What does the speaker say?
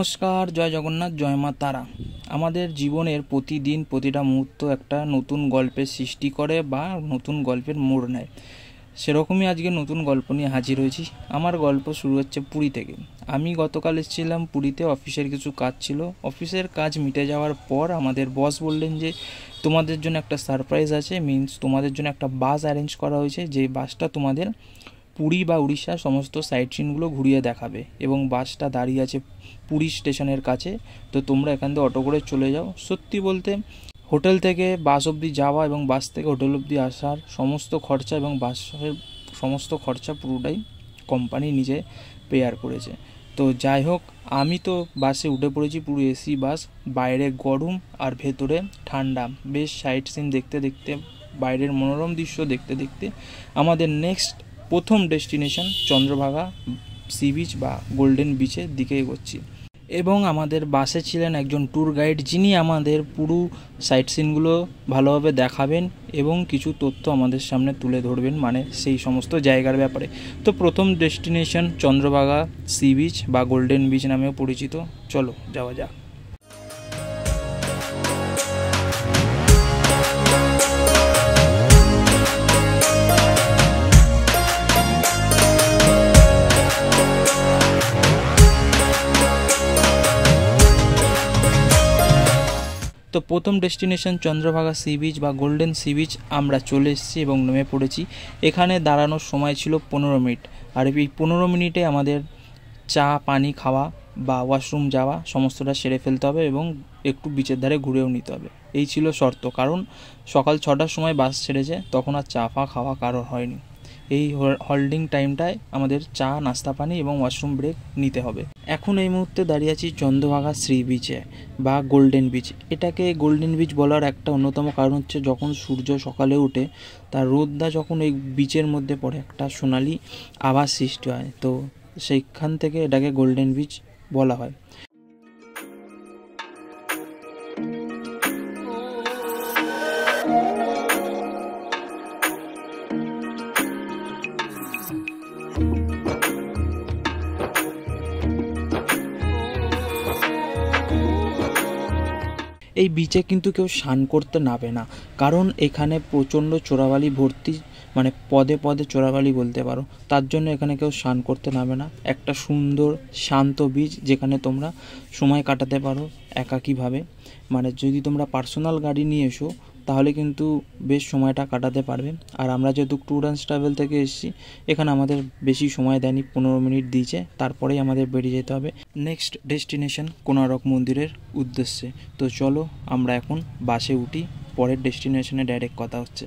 নমস্কার, জয় জগন্নাথ, জয় মা তারা। আমাদের জীবনের প্রতিদিন প্রতিটা মুহূর্ত একটা নতুন গল্পের সৃষ্টি করে বা নতুন গল্পের মোড় নেয়। সেরকমই আজকে নতুন গল্প নিয়ে হাজির হয়েছি। আমার গল্প শুরু হচ্ছে পুরী থেকে। আমি গতকাল এসেছিলাম পুরীতে, অফিসের কিছু কাজ ছিল। অফিসের কাজ মিটে যাওয়ার পর আমাদের বস বললেন যে তোমাদের জন্য একটা সারপ্রাইজ আছে, মিন্স তোমাদের জন্য একটা বাস অ্যারেঞ্জ করা হয়েছে, যে বাসটা তোমাদের পুরী বা উড়িষ্যার সমস্ত সাইট সিনগুলো ঘুরিয়ে দেখাবে এবং বাসটা দাঁড়িয়ে আছে পুরী স্টেশনের কাছে। তো তোমরা এখান থেকে অটো করে চলে যাও। সত্যি বলতে হোটেল থেকে বাস অবধি যাওয়া এবং বাস থেকে হোটেল অবধি আসার সমস্ত খরচা এবং বাসের সমস্ত খরচা পুরোটাই কোম্পানি নিজে পেয়ার করেছে। তো যাই হোক, আমি তো বাসে উঠে পড়েছি, পুরো এসি বাস। বাইরে গরম আর ভেতরে ঠান্ডা। বেশ সাইট সিন দেখতে দেখতে, বাইরের মনোরম দৃশ্য দেখতে দেখতে আমাদের নেক্সট প্রথম ডেস্টিনেশন চন্দ্রভাগা সি বিচ বা গোল্ডেন বিচের দিকে এগোচ্ছি। এবং আমাদের বাসে ছিলেন একজন ট্যুর গাইড, যিনি আমাদের পুরো সাইট সিনগুলো ভালোভাবে দেখাবেন এবং কিছু তথ্য আমাদের সামনে তুলে ধরবেন, মানে সেই সমস্ত জায়গার ব্যাপারে। তো প্রথম ডেস্টিনেশন চন্দ্রভাগা সি বিচ বা গোল্ডেন বিচ নামেও পরিচিত। চলো যাওয়া যাক। তো প্রথম ডেস্টিনেশন চন্দ্রভাগা সি বিচ বা গোল্ডেন সি বিচ আমরা চলে এসেছি এবং নেমে পড়েছি। এখানে দাঁড়ানোর সময় ছিল 15 মিনিট, আর এই 15 মিনিটে আমাদের চা পানি খাওয়া বা ওয়াশরুম যাওয়া সমস্তটা সেরে ফেলতে হবে এবং একটু বিচের ধারে ঘুরেও নিতে হবে। এই ছিল শর্ত, কারণ সকাল 6টার সময় বাস ছেড়েছে, তখন আর চা ফা খাওয়া কারোর হয়নি। এই হোল্ডিং টাইমটায় আমাদের চা নাস্তা পানি এবং ওয়াশরুম ব্রেক নিতে হবে। এখন এই মুহূর্তে দাঁড়িয়ে আছি চন্দ্রভাগা সি বিচে বা গোল্ডেন বিচ। এটাকে গোল্ডেন বিচ বলার একটা অন্যতম কারণ হচ্ছে, যখন সূর্য সকালে ওঠে তার রোদটা যখন এই বিচের মধ্যে পড়ে একটা সোনালি আভাস সৃষ্টি হয়, তো সেইখান থেকে এটাকে গোল্ডেন বিচ বলা হয়। এই বিচে কিন্তু কেউ স্নান করতে নামে না, কারণ এখানে প্রচণ্ড চোরাবালি ভর্তি, মানে পদে পদে চোরাবালি বলতে পারো। তার জন্য এখানে কেউ স্নান করতে নামে না। একটা সুন্দর শান্ত বিচ, যেখানে তোমরা সময় কাটাতে পারো একাকীভাবে। মানে যদি তোমরা পার্সোনাল গাড়ি নিয়ে এসো তাহলে কিন্তু বেশ সময়টা কাটাতে পারবে। আর আমরা যেহেতু ট্যুর অ্যান্ড ট্রাভেল থেকে এসেছি, এখানে আমাদের বেশি সময় দেয়নি, 15 মিনিট দিয়েছে, তারপরেই আমাদের বেরিয়ে যেতে হবে নেক্সট ডেস্টিনেশন কোণারক মন্দিরের উদ্দেশ্যে। তো চলো আমরা এখন বাসে উঠি, পরের ডেস্টিনেশনে ডাইরেক্ট কথা হচ্ছে।